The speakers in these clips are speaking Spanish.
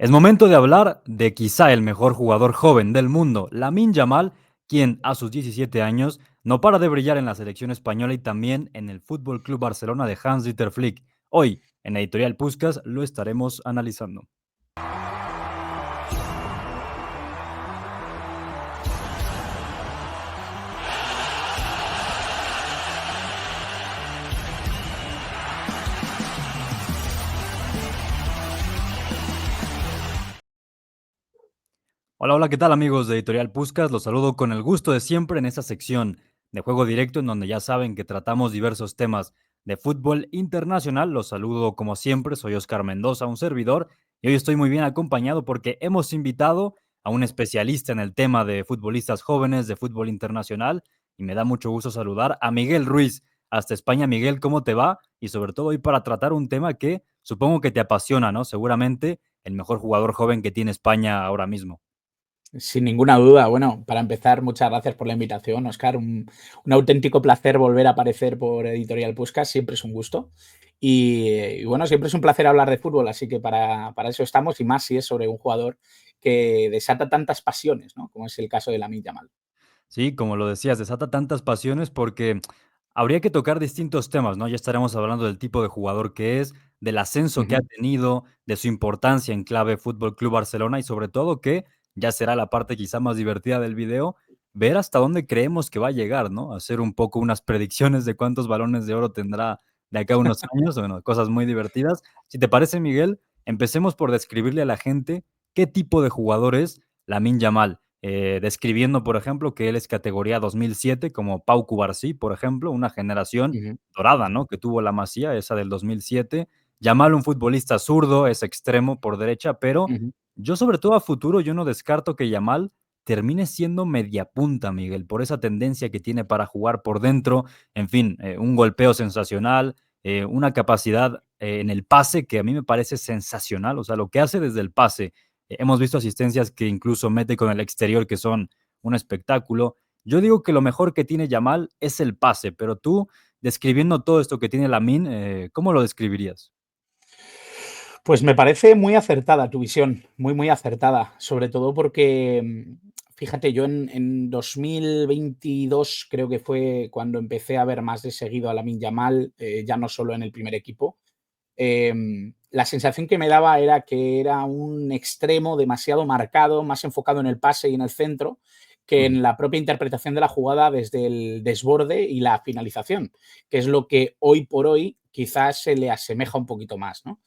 Es momento de hablar de quizá el mejor jugador joven del mundo, Lamine Yamal, quien a sus 17 años no para de brillar en la selección española y también en el Fútbol Club Barcelona de Hans-Dieter Flick. Hoy, en Editorial Puskás, lo estaremos analizando. Hola, hola, ¿qué tal amigos de Editorial Puskás? Los saludo con el gusto de siempre en esta sección de juego directo en donde ya saben que tratamos diversos temas de fútbol internacional. Los saludo como siempre, soy Oscar Mendoza, un servidor, y hoy estoy muy bien acompañado porque hemos invitado a un especialista en el tema de futbolistas jóvenes, de fútbol internacional, y me da mucho gusto saludar a Miguel Ruiz, hasta España. Miguel, ¿cómo te va? Y sobre todo hoy para tratar un tema que supongo que te apasiona, ¿no? Seguramente el mejor jugador joven que tiene España ahora mismo. Sin ninguna duda. Bueno, para empezar, muchas gracias por la invitación, Oscar. Un auténtico placer volver a aparecer por Editorial Puskás, siempre es un gusto. Y bueno, siempre es un placer hablar de fútbol, así que para eso estamos, y más si es sobre un jugador que desata tantas pasiones, ¿no? Como es el caso de Lamine Yamal. Sí, como lo decías, desata tantas pasiones porque habría que tocar distintos temas, ¿no? Ya estaremos hablando del tipo de jugador que es, del ascenso que ha Ujú, tenido, de su importancia en clave Fútbol Club Barcelona y sobre todo que ya será la parte quizá más divertida del video, ver hasta dónde creemos que va a llegar, ¿no? Hacer un poco unas predicciones de cuántos balones de oro tendrá de acá a unos años, bueno, cosas muy divertidas. Si te parece, Miguel, empecemos por describirle a la gente qué tipo de jugador es Lamine Yamal, describiendo, por ejemplo, que él es categoría 2007, como Pau Cubarsí, por ejemplo, una generación ujú, dorada, ¿no? Que tuvo la Masía, esa del 2007. Yamal, un futbolista zurdo, es extremo por derecha, pero ujú. yo sobre todo a futuro, yo no descarto que Yamal termine siendo media punta, Miguel, por esa tendencia que tiene para jugar por dentro, en fin, un golpeo sensacional, una capacidad en el pase que a mí me parece sensacional, o sea, lo que hace desde el pase, hemos visto asistencias que incluso mete con el exterior que son un espectáculo. Yo digo que lo mejor que tiene Yamal es el pase, pero tú, describiendo todo esto que tiene Lamine, ¿cómo lo describirías? Pues me parece muy acertada tu visión, muy acertada, sobre todo porque, fíjate, yo en 2022 creo que fue cuando empecé a ver más de seguido a Lamine Yamal, ya no solo en el primer equipo. La sensación que me daba era que era un extremo demasiado marcado, más enfocado en el pase y en el centro, que Ujú, en la propia interpretación de la jugada desde el desborde y la finalización, que es lo que hoy por hoy quizás se le asemeja un poquito más, ¿no?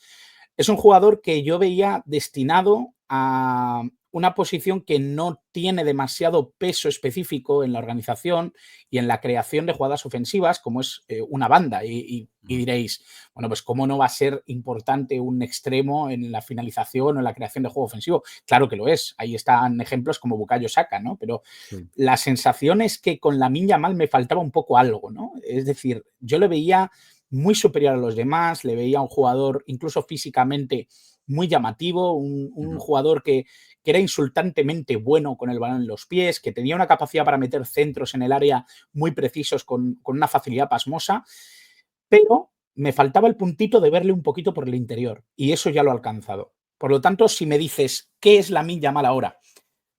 Es un jugador que yo veía destinado a una posición que no tiene demasiado peso específico en la organización y en la creación de jugadas ofensivas, como es una banda. Y ujú. diréis, bueno, pues ¿cómo no va a ser importante un extremo en la finalización o en la creación de juego ofensivo? Claro que lo es. Ahí están ejemplos como Bukayo Saka, ¿no? Pero Sí. la sensación es que con Lamine Yamal me faltaba un poco algo, ¿no? Es decir, yo le veía muy superior a los demás, le veía un jugador incluso físicamente muy llamativo, un Ujú. jugador que era insultantemente bueno con el balón en los pies, que tenía una capacidad para meter centros en el área muy precisos con una facilidad pasmosa, pero me faltaba el puntito de verle un poquito por el interior y eso ya lo ha alcanzado. Por lo tanto, si me dices, ¿qué es Lamine Yamal ahora?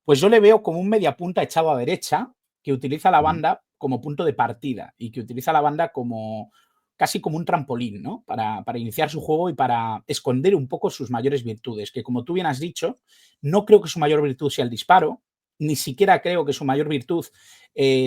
Pues yo le veo como un mediapunta echado a derecha, que utiliza la Ujú. banda como punto de partida y que utiliza la banda como casi como un trampolín, ¿no? Para iniciar su juego y para esconder un poco sus mayores virtudes, que como tú bien has dicho, no creo que su mayor virtud sea el disparo, ni siquiera creo que su mayor virtud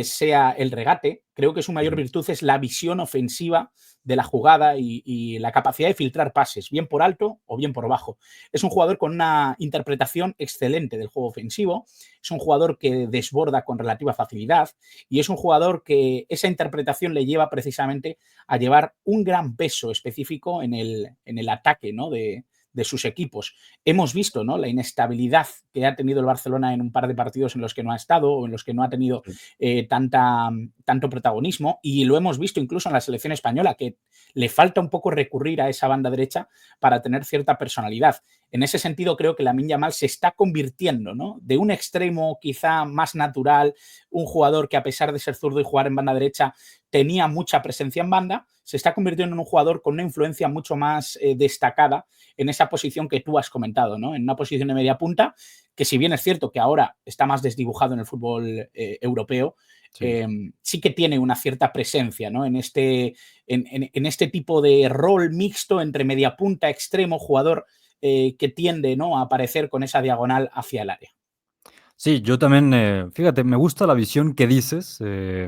sea el regate, creo que su mayor Ujú. virtud es la visión ofensiva de la jugada y la capacidad de filtrar pases, bien por alto o bien por bajo. Es un jugador con una interpretación excelente del juego ofensivo, es un jugador que desborda con relativa facilidad y es un jugador que esa interpretación le lleva precisamente a llevar un gran peso específico en el ataque, ¿no? De sus equipos. Hemos visto, ¿no?, la inestabilidad que ha tenido el Barcelona en un par de partidos en los que no ha estado o en los que no ha tenido Sí. tanto protagonismo, y lo hemos visto incluso en la selección española, que le falta un poco recurrir a esa banda derecha para tener cierta personalidad. En ese sentido, creo que Lamine Yamal se está convirtiendo, ¿no?, de un extremo quizá más natural, un jugador que a pesar de ser zurdo y jugar en banda derecha, tenía mucha presencia en banda, se está convirtiendo en un jugador con una influencia mucho más destacada en esa posición que tú has comentado, ¿no? En una posición de media punta, que si bien es cierto que ahora está más desdibujado en el fútbol europeo, Sí. sí que tiene una cierta presencia, ¿no? En este tipo de rol mixto entre media punta, extremo, jugador que tiende, ¿no?, a aparecer con esa diagonal hacia el área. Sí, yo también, fíjate, me gusta la visión que dices,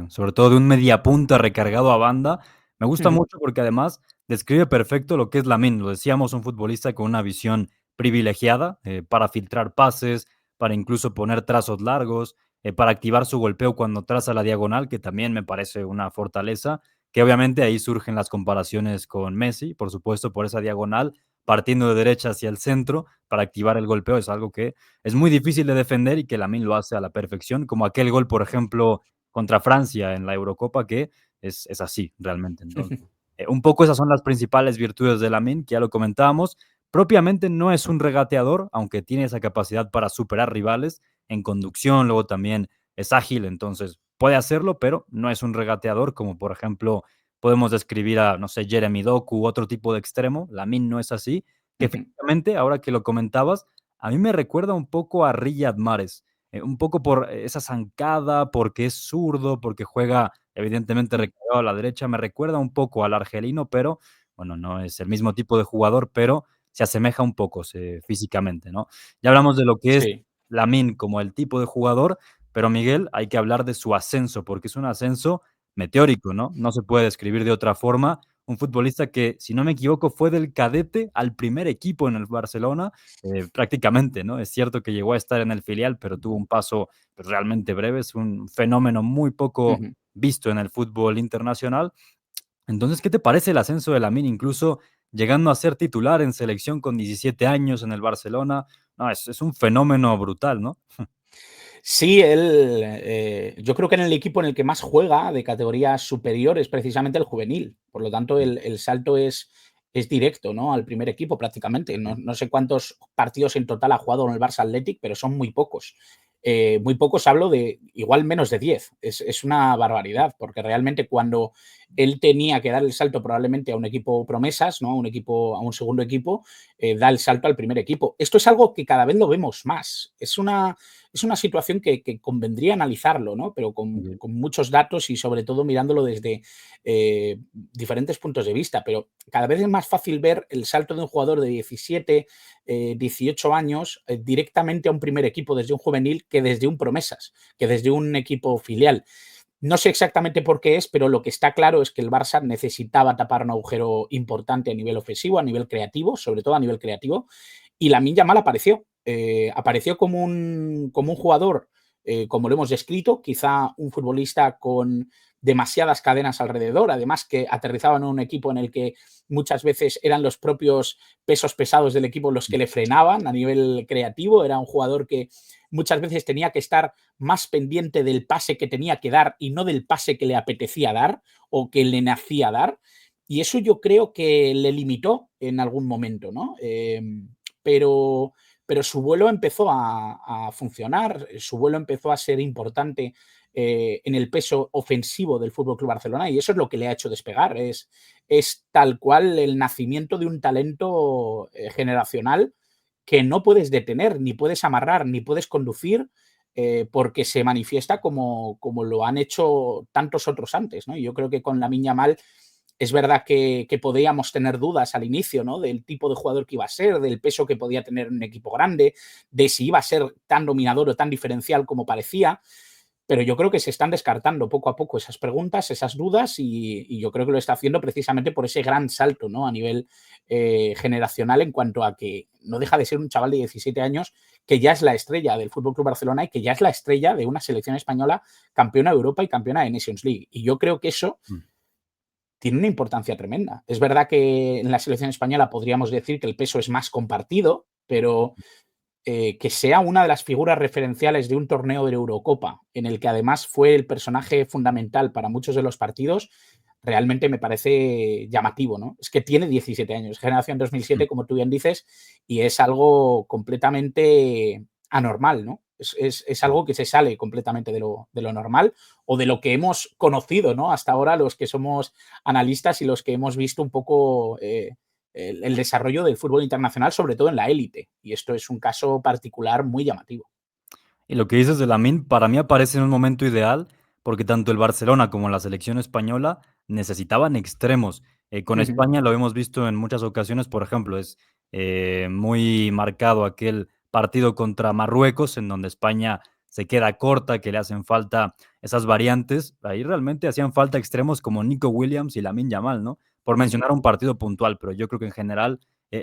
sobre todo de un mediapunta recargado a banda. Me gusta Ujú, mucho porque además describe perfecto lo que es Lamine. Lo decíamos, un futbolista con una visión privilegiada para filtrar pases, para incluso poner trazos largos, para activar su golpeo cuando traza la diagonal, que también me parece una fortaleza, que obviamente ahí surgen las comparaciones con Messi, por supuesto, por esa diagonal, partiendo de derecha hacia el centro para activar el golpeo, es algo que es muy difícil de defender y que Lamine lo hace a la perfección, como aquel gol, por ejemplo, contra Francia en la Eurocopa, que es así realmente. Entonces, un poco esas son las principales virtudes de Lamine, que ya lo comentábamos. Propiamente no es un regateador, aunque tiene esa capacidad para superar rivales en conducción, luego también es ágil, entonces puede hacerlo, pero no es un regateador, como por ejemplo podemos describir a, no sé, Jeremy Doku u otro tipo de extremo. Lamine no es así, que ujú, efectivamente, ahora que lo comentabas, a mí me recuerda un poco a Riyad Mahrez, un poco por esa zancada, porque es zurdo, porque juega evidentemente mm, recargado a la derecha, me recuerda un poco al argelino, pero bueno, no es el mismo tipo de jugador, pero se asemeja un poco físicamente, ¿no? Ya hablamos de lo que es sí. Lamine como el tipo de jugador, pero Miguel, hay que hablar de su ascenso, porque es un ascenso meteórico, ¿no? No se puede describir de otra forma. Un futbolista que, si no me equivoco, fue del cadete al primer equipo en el Barcelona, prácticamente, ¿no? Es cierto que llegó a estar en el filial, pero tuvo un paso pues, realmente breve, es un fenómeno muy poco Ujú. visto en el fútbol internacional. Entonces, ¿qué te parece el ascenso de Lamine, incluso llegando a ser titular en selección con 17 años en el Barcelona? No, es un fenómeno brutal, ¿no? Sí, él, yo creo que en el equipo en el que más juega de categorías superiores, precisamente el juvenil. Por lo tanto, Sí, el salto es directo, ¿no?, al primer equipo prácticamente. No, sí, no sé cuántos partidos en total ha jugado en el Barça Athletic, pero son muy pocos. Muy pocos, hablo de igual menos de 10. Es una barbaridad, porque realmente cuando él tenía que dar el salto probablemente a un equipo promesas, ¿no?, a un segundo equipo, da el salto al primer equipo. Esto es algo que cada vez lo vemos más. Es una situación que convendría analizarlo, ¿no?, pero sí, con muchos datos y sobre todo mirándolo desde diferentes puntos de vista. Pero cada vez es más fácil ver el salto de un jugador de 17, 18 años directamente a un primer equipo desde un juvenil que desde un promesas, que desde un equipo filial. No sé exactamente por qué es, pero lo que está claro es que el Barça necesitaba tapar un agujero importante a nivel ofensivo, a nivel creativo, sobre todo a nivel creativo, y Lamine Yamal apareció. Apareció como un jugador, como lo hemos descrito, quizá un futbolista con demasiadas cadenas alrededor, además que aterrizaba en un equipo en el que muchas veces eran los propios pesos pesados del equipo los que le frenaban a nivel creativo. Era un jugador que muchas veces tenía que estar más pendiente del pase que tenía que dar y no del pase que le apetecía dar o que le nacía dar. Y eso yo creo que le limitó en algún momento, ¿no? Pero, pero su vuelo empezó a funcionar, su vuelo empezó a ser importante en el peso ofensivo del Fútbol Club Barcelona y eso es lo que le ha hecho despegar. Es tal cual el nacimiento de un talento generacional que no puedes detener, ni puedes amarrar, ni puedes conducir, porque se manifiesta como lo han hecho tantos otros antes, ¿no? Y yo creo que con Lamine Yamal es verdad que podíamos tener dudas al inicio, ¿no?, del tipo de jugador que iba a ser, del peso que podía tener en un equipo grande, de si iba a ser tan dominador o tan diferencial como parecía, pero yo creo que se están descartando poco a poco esas preguntas, esas dudas, y yo creo que lo está haciendo precisamente por ese gran salto, ¿no?, a nivel generacional, en cuanto a que no deja de ser un chaval de 17 años que ya es la estrella del Fútbol Club Barcelona y que ya es la estrella de una selección española campeona de Europa y campeona de Nations League. Y yo creo que eso mm, tiene una importancia tremenda. Es verdad que en la selección española podríamos decir que el peso es más compartido, pero que sea una de las figuras referenciales de un torneo de Eurocopa, en el que además fue el personaje fundamental para muchos de los partidos, realmente me parece llamativo, ¿no? Es que tiene 17 años, generación 2007, mm. como tú bien dices, y es algo completamente anormal, ¿no? Es algo que se sale completamente de lo normal o de lo que hemos conocido, ¿no? Hasta ahora los que somos analistas y los que hemos visto un poco el desarrollo del fútbol internacional, sobre todo en la élite. Y esto es un caso particular muy llamativo. Y lo que dices de Lamine, para mí aparece en un momento ideal, porque tanto el Barcelona como la selección española necesitaban extremos. Con Ujú, España lo hemos visto en muchas ocasiones, por ejemplo, es muy marcado aquel partido contra Marruecos, en donde España se queda corta, que le hacen falta esas variantes. Ahí realmente hacían falta extremos como Nico Williams y Lamine Yamal, ¿no? Por ujú, mencionar un partido puntual, pero yo creo que en general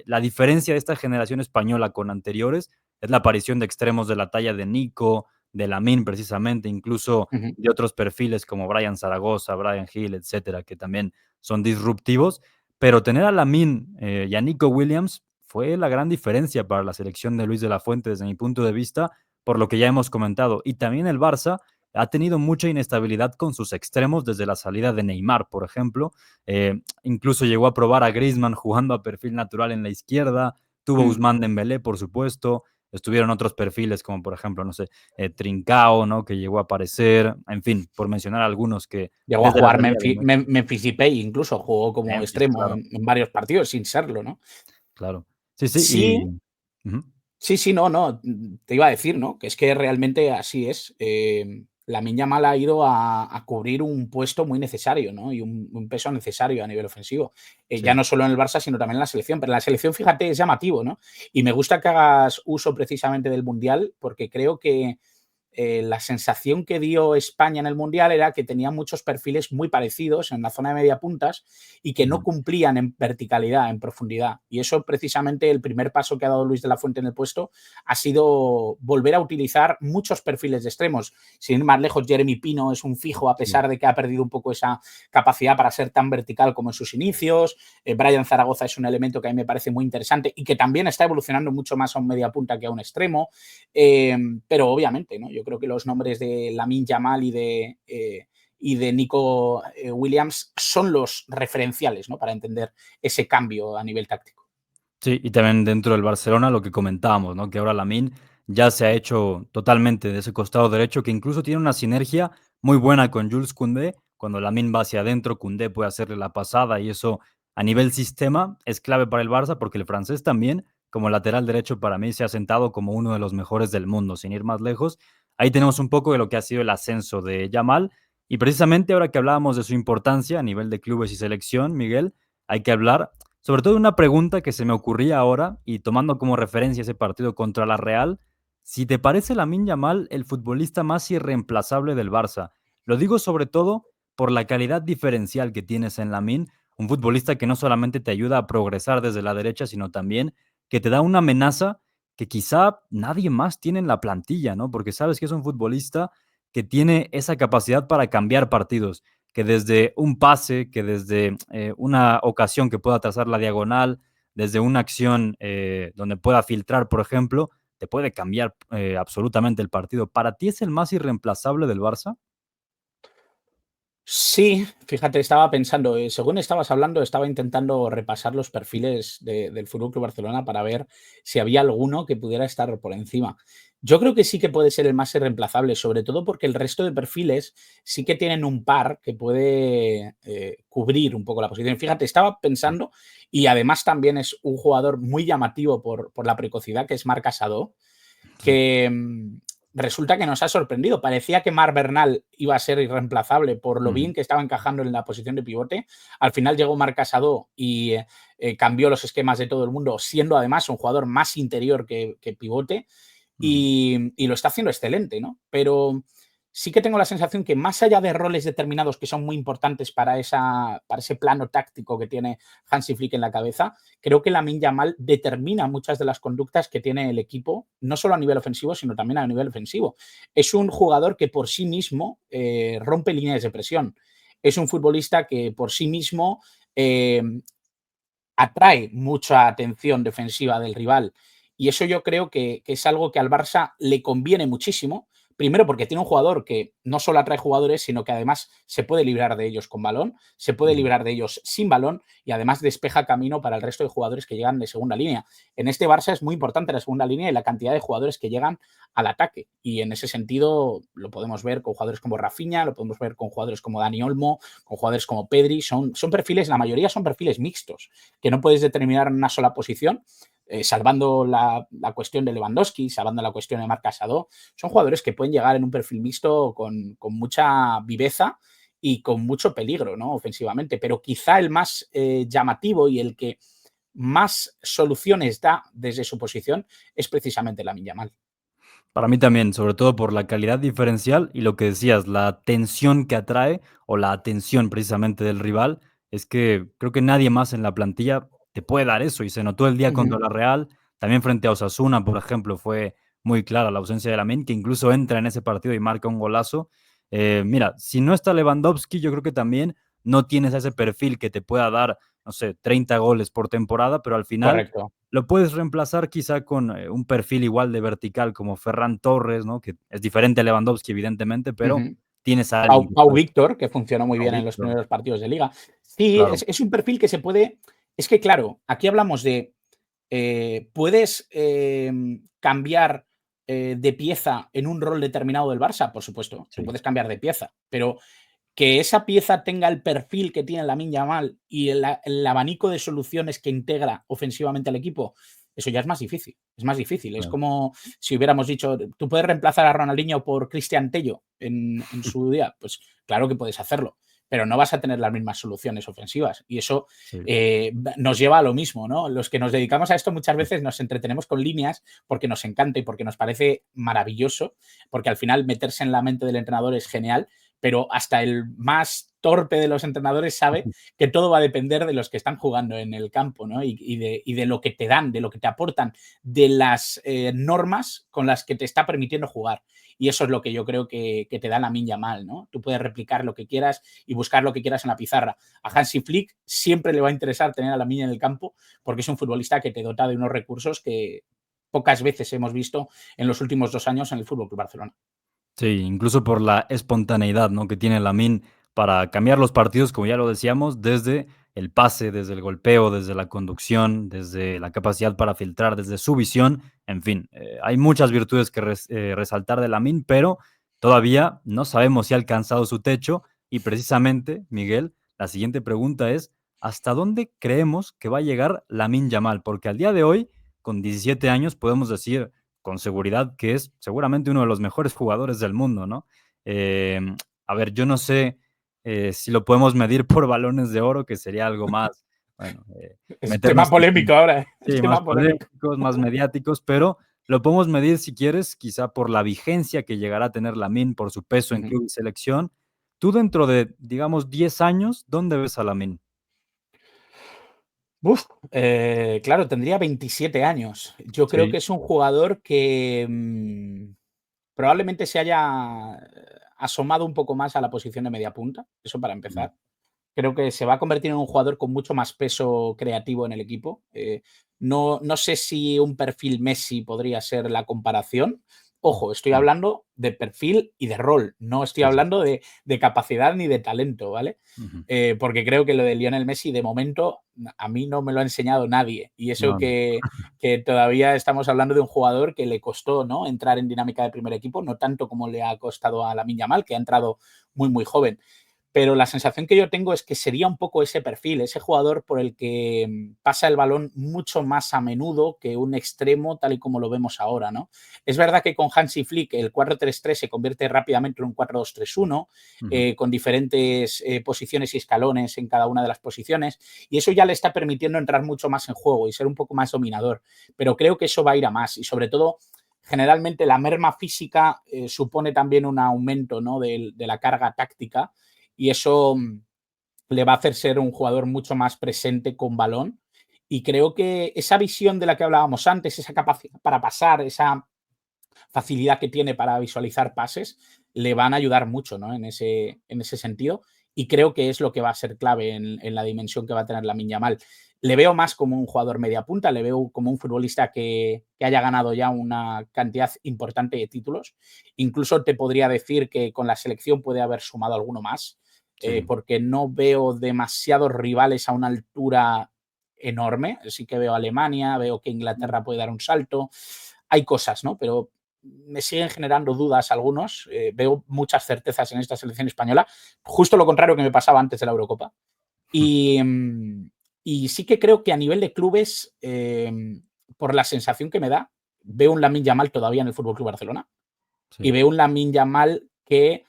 la diferencia de esta generación española con anteriores es la aparición de extremos de la talla de Nico, de Lamine precisamente, incluso ujú. de otros perfiles como Brian Zaragoza, Brian Hill, etcétera, que también son disruptivos. Pero tener a Lamine y a Nico Williams fue la gran diferencia para la selección de Luis de la Fuente desde mi punto de vista, por lo que ya hemos comentado. Y también el Barça ha tenido mucha inestabilidad con sus extremos desde la salida de Neymar, por ejemplo. Incluso llegó a probar a Griezmann jugando a perfil natural en la izquierda. Tuvo Mm. Ousmane Dembélé, por supuesto. Estuvieron otros perfiles como, por ejemplo, no sé, Trincao, ¿no? Que llegó a aparecer. En fin, por mencionar algunos que Llegó a desde la jugar salida de Messi, Memphis Depay, incluso jugó como Memphis, extremo claro, en varios partidos sin serlo, ¿no? claro. Sí, sí, Sí, ujú, sí, sí, no, no, te iba a decir, ¿no? Que es que realmente así es. Lamine Yamal ha ido a cubrir un puesto muy necesario, ¿no? Y un peso necesario a nivel ofensivo. Ya sí. no solo en el Barça, sino también en la selección. Pero en la selección, fíjate, es llamativo, ¿no? Y me gusta que hagas uso precisamente del Mundial, porque creo que la sensación que dio España en el Mundial era que tenía muchos perfiles muy parecidos en la zona de media puntas y que no Ujú. cumplían en verticalidad, en profundidad. Y eso precisamente el primer paso que ha dado Luis de la Fuente en el puesto ha sido volver a utilizar muchos perfiles de extremos. Sin ir más lejos, Jeremy Pino es un fijo a Sí. pesar de que ha perdido un poco esa capacidad para ser tan vertical como en sus inicios. Brian Zaragoza es un elemento que a mí me parece muy interesante y que también está evolucionando mucho más a un media punta que a un extremo. Pero obviamente, ¿no? Yo creo que los nombres de Lamine Yamal y de Nico Williams son los referenciales, ¿no? Para entender ese cambio a nivel táctico. Sí, y también dentro del Barcelona lo que comentábamos, ¿no? Que ahora Lamine ya se ha hecho totalmente de ese costado derecho, que incluso tiene una sinergia muy buena con Jules Koundé. Cuando Lamine va hacia adentro, Koundé puede hacerle la pasada y eso a nivel sistema es clave para el Barça porque el francés también, como lateral derecho, para mí se ha sentado como uno de los mejores del mundo, sin ir más lejos. Ahí tenemos un poco de lo que ha sido el ascenso de Yamal y precisamente ahora que hablábamos de su importancia a nivel de clubes y selección, Miguel, hay que hablar sobre todo una pregunta que se me ocurría ahora, y tomando como referencia ese partido contra la Real, si te parece Lamine Yamal el futbolista más irreemplazable del Barça. Lo digo sobre todo por la calidad diferencial que tienes en Lamine, un futbolista que no solamente te ayuda a progresar desde la derecha, sino también que te da una amenaza que quizá nadie más tiene en la plantilla, ¿no? Porque sabes que es un futbolista que tiene esa capacidad para cambiar partidos, que desde un pase, que desde una ocasión que pueda trazar la diagonal, desde una acción donde pueda filtrar, por ejemplo, te puede cambiar absolutamente el partido. ¿Para ti es el más irreemplazable del Barça? Sí, fíjate, estaba pensando, según estabas hablando, estaba intentando repasar los perfiles del Fútbol Club Barcelona para ver si había alguno que pudiera estar por encima. Yo creo que sí que puede ser el más irreemplazable, sobre todo porque el resto de perfiles sí que tienen un par que puede cubrir un poco la posición. Fíjate, estaba pensando, y además también es un jugador muy llamativo por la precocidad, que es Marc Asado, Sí. que resulta que nos ha sorprendido. Parecía que Mar Bernal iba a ser irreemplazable por lo Ujú, bien que estaba encajando en la posición de pivote. Al final llegó Marc Casado y cambió los esquemas de todo el mundo, siendo además un jugador más interior que pivote ujú. y lo está haciendo excelente, ¿no? Pero sí que tengo la sensación que más allá de roles determinados que son muy importantes para ese plano táctico que tiene Hansi Flick en la cabeza, creo que Lamine Yamal determina muchas de las conductas que tiene el equipo, no solo a nivel ofensivo, sino también a nivel ofensivo. Es un jugador que por sí mismo rompe líneas de presión. Es un futbolista que por sí mismo eh, atrae mucha atención defensiva del rival. Y eso yo creo que es algo que al Barça le conviene muchísimo, Primero porque tiene un jugador que no solo atrae jugadores, sino que además se puede librar de ellos con balón, se puede Ujú. librar de ellos sin balón y además despeja camino para el resto de jugadores que llegan de segunda línea. En este Barça es muy importante la segunda línea y la cantidad de jugadores que llegan al ataque. Y en ese sentido lo podemos ver con jugadores como Rafinha, lo podemos ver con jugadores como Dani Olmo, con jugadores como Pedri. Son perfiles, la mayoría son perfiles mixtos, que no puedes determinar en una sola posición, salvando la cuestión de Lewandowski, salvando la cuestión de Marc Casado. Son jugadores que pueden llegar en un perfil mixto con mucha viveza y con mucho peligro, ¿no? Ofensivamente. Pero quizá el más llamativo y el que más soluciones da desde su posición es precisamente Lamine Yamal. Para mí también, sobre todo por la calidad diferencial y lo que decías, la tensión que atrae o la atención precisamente del rival, es que creo que nadie más en la plantilla te puede dar eso y se notó el día contra Ujú. la Real, también frente a Osasuna, por ejemplo, fue muy clara la ausencia de Lamine, que incluso entra en ese partido y marca un golazo. Mira, si no está Lewandowski, yo creo que también no tienes ese perfil que te pueda dar, no sé, 30 goles por temporada, pero al final Correcto. lo puedes reemplazar quizá con, un perfil igual de vertical como Ferran Torres, ¿no? Que es diferente a Lewandowski, evidentemente, pero Ujú. tienes a alguien Pau, que Pau puede Víctor, que funcionó muy Pau bien en los Víctor, primeros partidos de liga. Sí, claro, es un perfil que se puede. Es que, claro, aquí hablamos de. ¿Puedes cambiar de pieza en un rol determinado del Barça? Por supuesto, tú sí, puedes cambiar de pieza, pero que esa pieza tenga el perfil que tiene Lamine Yamal y el abanico de soluciones que integra ofensivamente al equipo, eso ya es más difícil. Es más difícil. Es claro. como si hubiéramos dicho, ¿tú puedes reemplazar a Ronaldinho por Cristian Tello en su día? Pues claro que puedes hacerlo, pero no vas a tener las mismas soluciones ofensivas. Y eso Sí, nos lleva a lo mismo, ¿no? Los que nos dedicamos a esto muchas veces nos entretenemos con líneas porque nos encanta y porque nos parece maravilloso, porque al final meterse en la mente del entrenador es genial, pero hasta el más torpe de los entrenadores sabe que todo va a depender de los que están jugando en el campo, ¿no? Y de lo que te dan, de lo que te aportan, de las normas con las que te está permitiendo jugar. Y eso es lo que yo creo que te da Lamine Yamal, ¿no? Tú puedes replicar lo que quieras y buscar lo que quieras en la pizarra. A Hansi Flick siempre le va a interesar tener a Lamine en el campo porque es un futbolista que te dota de unos recursos que pocas veces hemos visto en los últimos 2 años en el Fútbol Club Barcelona. sí, incluso por la espontaneidad, ¿no? Que tiene Lamine para cambiar los partidos, como ya lo decíamos, desde el pase, desde el golpeo, desde la conducción, desde la capacidad para filtrar, desde su visión, en fin, hay muchas virtudes que resaltar de Lamine, pero todavía no sabemos si ha alcanzado su techo y precisamente, Miguel, la siguiente pregunta es, ¿hasta dónde creemos que va a llegar Lamine Yamal? Porque al día de hoy, con 17 años, podemos decir con seguridad que es seguramente uno de los mejores jugadores del mundo, ¿no? A ver, yo no sé si lo podemos medir por balones de oro, que sería algo más, bueno, Es tema meternos polémico ahora, ¿eh? Es sí, más tema polémico. polémicos, más mediáticos, pero lo podemos medir si quieres, quizá por la vigencia que llegará a tener Lamine, por su peso en Ujú. club y selección. Tú dentro de, digamos, 10 años, ¿dónde ves a Lamine? Uf, claro, tendría 27 años. Yo creo Sí, que es un jugador que probablemente se haya asomado un poco más a la posición de media punta, eso para mm, empezar. Creo que se va a convertir en un jugador con mucho más peso creativo en el equipo. No sé si un perfil Messi podría ser la comparación. Ojo, estoy mm, hablando de perfil y de rol, no estoy sí, sí, hablando de capacidad ni de talento, ¿vale? ujú. Porque creo que lo de Lionel Messi de momento a mí no me lo ha enseñado nadie. Y eso No, no. que todavía estamos hablando de un jugador que le costó, ¿no?, entrar en dinámica de primer equipo, no tanto como le ha costado a Lamine Yamal, que ha entrado muy, muy joven. Pero la sensación que yo tengo es que sería un poco ese perfil, ese jugador por el que pasa el balón mucho más a menudo que un extremo tal y como lo vemos ahora, ¿no? Es verdad que con Hansi Flick el 4-3-3 se convierte rápidamente en un 4-2-3-1, Ujú. con diferentes posiciones y escalones en cada una de las posiciones, y eso ya le está permitiendo entrar mucho más en juego y ser un poco más dominador. Pero creo que eso va a ir a más y sobre todo generalmente la merma física supone también un aumento, ¿no?, de la carga táctica y eso le va a hacer ser un jugador mucho más presente con balón. Y creo que esa visión de la que hablábamos antes, esa capacidad para pasar, esa facilidad que tiene para visualizar pases, le van a ayudar mucho, ¿no?, en ese sentido. Y creo que es lo que va a ser clave en la dimensión que va a tener Lamine Yamal. Le veo más como un jugador media punta, le veo como un futbolista que haya ganado ya una cantidad importante de títulos. Incluso te podría decir que con la selección puede haber sumado alguno más, Sí. porque no veo demasiados rivales a una altura enorme. Sí que veo a Alemania, veo que Inglaterra puede dar un salto. Hay cosas, ¿no? Pero me siguen generando dudas algunos. Veo muchas certezas en esta selección española. Justo lo contrario que me pasaba antes de la Eurocopa. Y, y sí que creo que a nivel de clubes, por la sensación que me da, veo un Lamine Yamal todavía en el Fútbol Club Barcelona y Sí. veo un Lamine Yamal que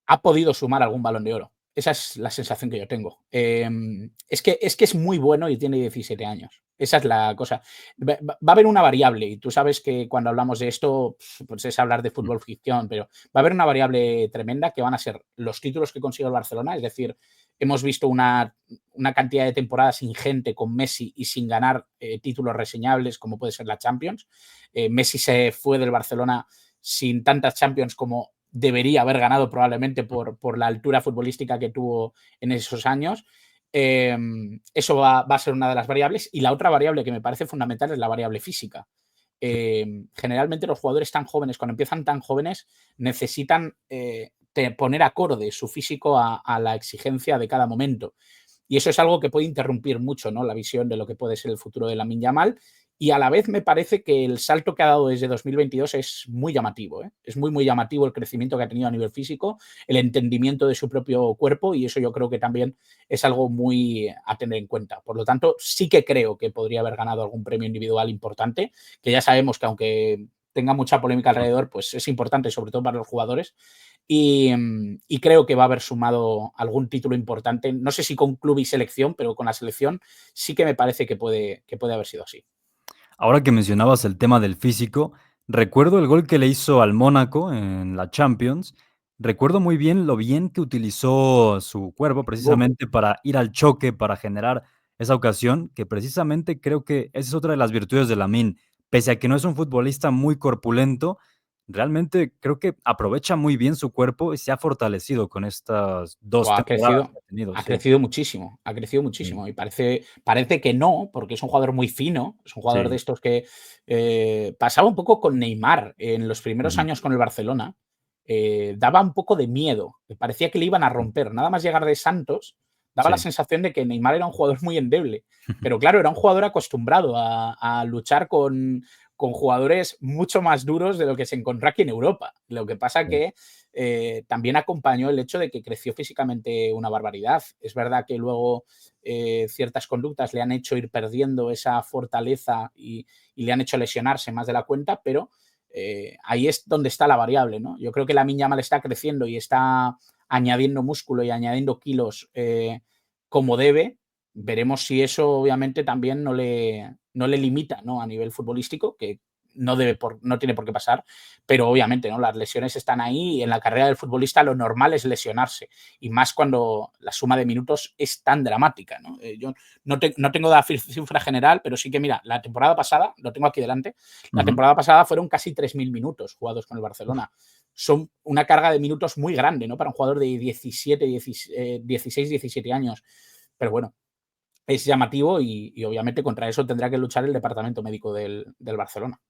ha podido sumar algún Balón de Oro. Esa es la sensación que yo tengo. Es que es muy bueno y tiene 17 años. Esa es la cosa. Va a haber una variable, y tú sabes que cuando hablamos de esto, pues es hablar de fútbol ficción, pero va a haber una variable tremenda que van a ser los títulos que consigue el Barcelona. Es decir, hemos visto una cantidad de temporadas ingente con Messi y sin ganar títulos reseñables, como puede ser la Champions. Messi se fue del Barcelona sin tantas Champions como debería haber ganado probablemente por la altura futbolística que tuvo en esos años. Eso va a ser una de las variables. Y la otra variable que me parece fundamental es la variable física. Generalmente los jugadores tan jóvenes, cuando empiezan tan jóvenes, necesitan poner acorde su físico a la exigencia de cada momento. Y eso es algo que puede interrumpir mucho, ¿no?, la visión de lo que puede ser el futuro de Lamine Yamal. Y a la vez me parece que el salto que ha dado desde 2022 es muy llamativo, ¿eh? Es muy, muy llamativo el crecimiento que ha tenido a nivel físico, el entendimiento de su propio cuerpo, y eso yo creo que también es algo muy a tener en cuenta. Por lo tanto, sí que creo que podría haber ganado algún premio individual importante, que ya sabemos que aunque tenga mucha polémica alrededor, pues es importante, sobre todo para los jugadores. Y creo que va a haber sumado algún título importante. No sé si con club y selección, pero con la selección sí que me parece que puede haber sido así. Ahora que mencionabas el tema del físico, recuerdo el gol que le hizo al Mónaco en la Champions. Recuerdo muy bien lo bien que utilizó su cuerpo Uf, precisamente para ir al choque, para generar esa ocasión, que precisamente creo que esa es otra de las virtudes de Lamine. Pese a que no es un futbolista muy corpulento, realmente creo que aprovecha muy bien su cuerpo y se ha fortalecido con estas dos Buah, ha temporadas crecido, que ha tenido, ha sí. crecido muchísimo, ha crecido Sí, muchísimo. Y parece que no, porque es un jugador muy fino, es un jugador de sí. estos que pasaba un poco con Neymar en los primeros Ujú. años con el Barcelona. Daba un poco de miedo, me parecía que le iban a romper. Nada más llegar de Santos, daba la Sí. sensación de que Neymar era un jugador muy endeble. Pero claro, era un jugador acostumbrado a luchar con jugadores mucho más duros de lo que se encontró aquí en Europa. Lo que pasa Sí. que también acompañó el hecho de que creció físicamente una barbaridad. Es verdad que luego ciertas conductas le han hecho ir perdiendo esa fortaleza y le han hecho lesionarse más de la cuenta, pero ahí es donde está la variable, ¿no? Yo creo que la Yamal está creciendo y está añadiendo músculo y añadiendo kilos como debe. Veremos si eso obviamente también no le limita, ¿no?, a nivel futbolístico, que no tiene por qué pasar, pero obviamente, ¿no?, las lesiones están ahí y en la carrera del futbolista lo normal es lesionarse, y más cuando la suma de minutos es tan dramática, ¿no? Yo no tengo la cifra general, pero sí que, mira, la temporada pasada, lo tengo aquí delante, la Ujú. temporada pasada fueron casi 3.000 minutos jugados con el Barcelona. Son una carga de minutos muy grande, ¿no?, para un jugador de 16, 17 años. Pero bueno, es llamativo y obviamente contra eso tendrá que luchar el departamento médico del Barcelona.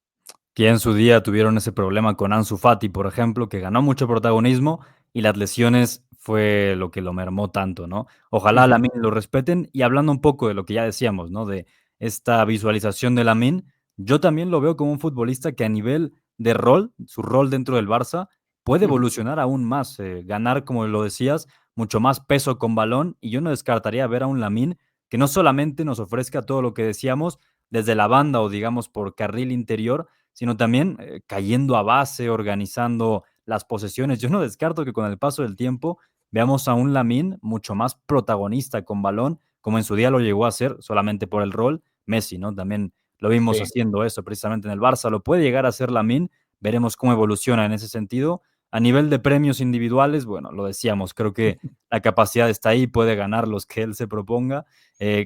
Que en su día tuvieron ese problema con Ansu Fati, por ejemplo, que ganó mucho protagonismo y las lesiones fue lo que lo mermó tanto, ¿no? Ojalá a Ujú, Lamine lo respeten. Y hablando un poco de lo que ya decíamos, ¿no? De esta visualización de Lamine, yo también lo veo como un futbolista que a nivel de rol, su rol dentro del Barça, puede ujú. evolucionar aún más, ganar, como lo decías, mucho más peso con balón. Y yo no descartaría ver a un Lamine que no solamente nos ofrezca todo lo que decíamos desde la banda o digamos por carril interior, sino también cayendo a base, organizando las posesiones. Yo no descarto que con el paso del tiempo veamos a un Lamine mucho más protagonista con balón, como en su día lo llegó a hacer solamente por el rol Messi, ¿no? También lo vimos Sí. haciendo eso precisamente en el Barça. Lo puede llegar a hacer Lamine, veremos cómo evoluciona en ese sentido. A nivel de premios individuales, bueno, lo decíamos, creo que la capacidad está ahí, puede ganar los que él se proponga.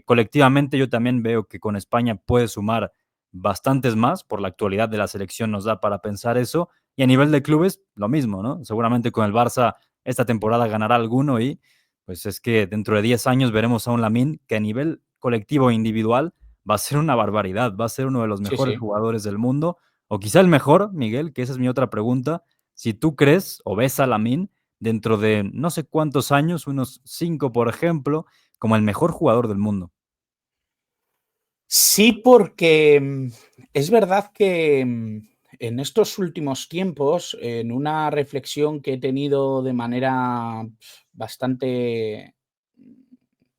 Colectivamente yo también veo que con España puede sumar bastantes más, por la actualidad de la selección nos da para pensar eso. Y a nivel de clubes, lo mismo, ¿no? Seguramente con el Barça esta temporada ganará alguno y pues es que dentro de 10 años veremos a un Lamine que a nivel colectivo e individual, va a ser una barbaridad, va a ser uno de los Sí, mejores sí. jugadores del mundo, o quizá el mejor, Miguel, que esa es mi otra pregunta. Si tú crees o ves a Lamine dentro de no sé cuántos años, unos 5, por ejemplo, como el mejor jugador del mundo. Sí, porque es verdad que en estos últimos tiempos, en una reflexión que he tenido de manera bastante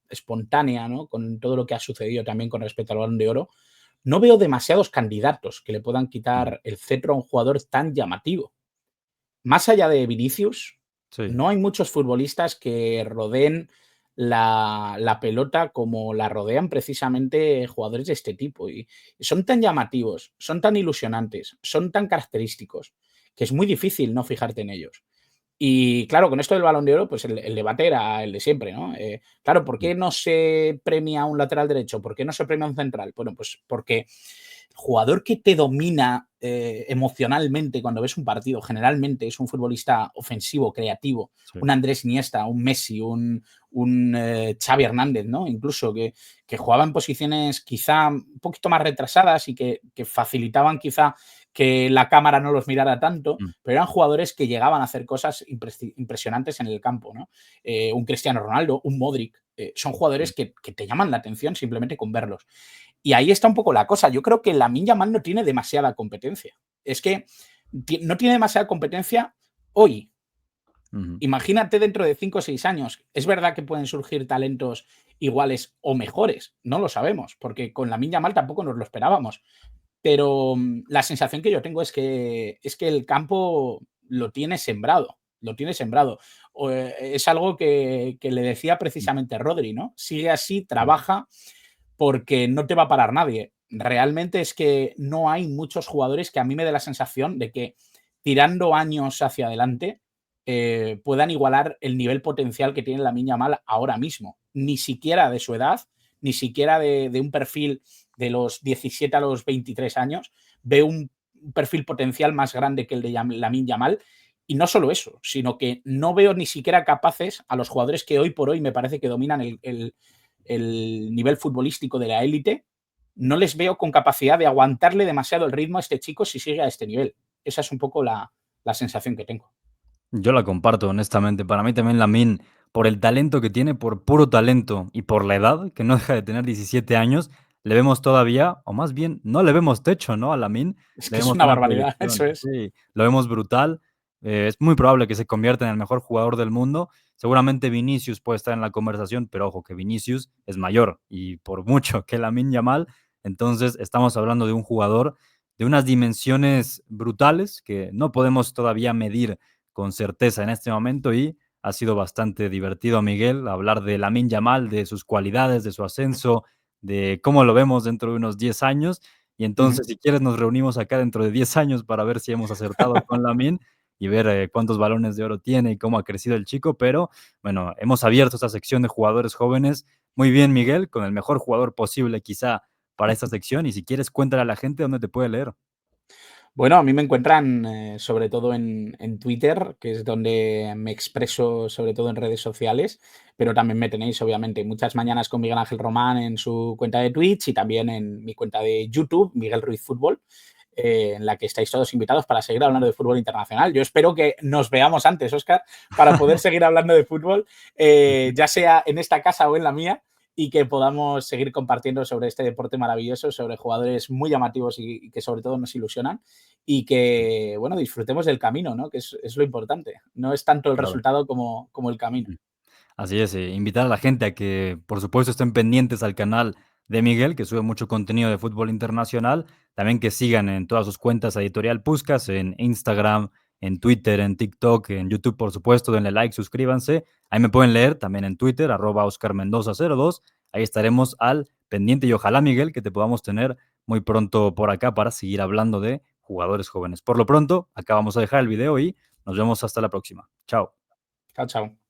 espontánea, ¿no? Con todo lo que ha sucedido también con respecto al Balón de Oro, no veo demasiados candidatos que le puedan Ujú. quitar el cetro a un jugador tan llamativo. Más allá de Vinicius, Sí, no hay muchos futbolistas que rodeen la pelota como la rodean precisamente jugadores de este tipo. Y son tan llamativos, son tan ilusionantes, son tan característicos, que es muy difícil no fijarte en ellos. Y claro, con esto del Balón de Oro, pues el debate era el de siempre, ¿no? Claro, ¿por mm, qué no se premia a un lateral derecho? ¿Por qué no se premia a un central? Bueno, pues porque el jugador que te domina emocionalmente cuando ves un partido, generalmente es un futbolista ofensivo, creativo, sí. un Andrés Iniesta, un Messi, un Xavi Hernández, ¿no? Incluso que jugaba en posiciones quizá un poquito más retrasadas y que facilitaban quizá que la cámara no los mirara tanto, Mm, pero eran jugadores que llegaban a hacer cosas impresionantes en el campo, ¿no? Un Cristiano Ronaldo, un Modric, son mm, jugadores que te llaman la atención simplemente con verlos. Y ahí está un poco la cosa. Yo creo que Lamine Yamal no tiene demasiada competencia. Es que no tiene demasiada competencia hoy. ujú. Imagínate dentro de 5 o 6 años. Es verdad que pueden surgir talentos iguales o mejores, no lo sabemos, porque con Lamine Yamal tampoco nos lo esperábamos. Pero la sensación que yo tengo es que el campo lo tiene sembrado, lo tiene sembrado. Es algo que le decía Mm, precisamente Rodri, ¿no? Sigue así, sí. trabaja, porque no te va a parar nadie. Realmente es que no hay muchos jugadores que a mí me dé la sensación de que tirando años hacia adelante puedan igualar el nivel potencial que tiene Lamine Yamal ahora mismo. Ni siquiera de su edad, ni siquiera de un perfil de los 17 a los 23 años, veo un perfil potencial más grande que el de Lamine Yamal. Y no solo eso, sino que no veo ni siquiera capaces a los jugadores que hoy por hoy me parece que dominan el nivel futbolístico de la élite, no les veo con capacidad de aguantarle demasiado el ritmo a este chico si sigue a este nivel. Esa es un poco la sensación que tengo. Yo la comparto, honestamente. Para mí también Lamine, por el talento que tiene, por puro talento y por la edad, que no deja de tener 17 años, le vemos todavía, o más bien, no le vemos techo, ¿no? A Lamine, Es le que es vemos una una barbaridad, eso proyección. es. Sí, lo vemos brutal. Es muy probable que se convierta en el mejor jugador del mundo. Seguramente Vinicius puede estar en la conversación, pero ojo que Vinicius es mayor y por mucho que Lamine Yamal. Entonces, estamos hablando de un jugador de unas dimensiones brutales que no podemos todavía medir con certeza en este momento y ha sido bastante divertido, Miguel, hablar de Lamine Yamal, de sus cualidades, de su ascenso, de cómo lo vemos dentro de unos 10 años. Y Ujú. entonces, si quieres, nos reunimos acá dentro de 10 años para ver si hemos acertado con Lamine y ver cuántos balones de oro tiene y cómo ha crecido el chico. Pero bueno, hemos abierto esta sección de jugadores jóvenes. Muy bien, Miguel, con el mejor jugador posible quizá para esta sección. Y si quieres, cuéntale a la gente dónde te puede leer. Bueno, a mí me encuentran sobre todo en Twitter, que es donde me expreso sobre todo en redes sociales, pero también me tenéis obviamente muchas mañanas con Miguel Ángel Román en su cuenta de Twitch y también en mi cuenta de YouTube, Miguel Ruiz Fútbol, en la que estáis todos invitados para seguir hablando de fútbol internacional. Yo espero que nos veamos antes, Óscar, para poder seguir hablando de fútbol, ya sea en esta casa o en la mía, y que podamos seguir compartiendo sobre este deporte maravilloso, sobre jugadores muy llamativos y que sobre todo nos ilusionan y que, bueno, disfrutemos del camino, ¿no? Que es lo importante. No es tanto el Claro. resultado como el camino. Así es, invitar a la gente a que, por supuesto, estén pendientes al canal de Miguel, que sube mucho contenido de fútbol internacional. También que sigan en todas sus cuentas a Editorial Puskás, en Instagram, en Twitter, en TikTok, en YouTube, por supuesto. Denle like, suscríbanse. Ahí me pueden leer también en Twitter, @OscarMendoza02. Ahí estaremos al pendiente y ojalá, Miguel, que te podamos tener muy pronto por acá para seguir hablando de jugadores jóvenes. Por lo pronto, acá vamos a dejar el video y nos vemos hasta la próxima. Chao. Chao, chao.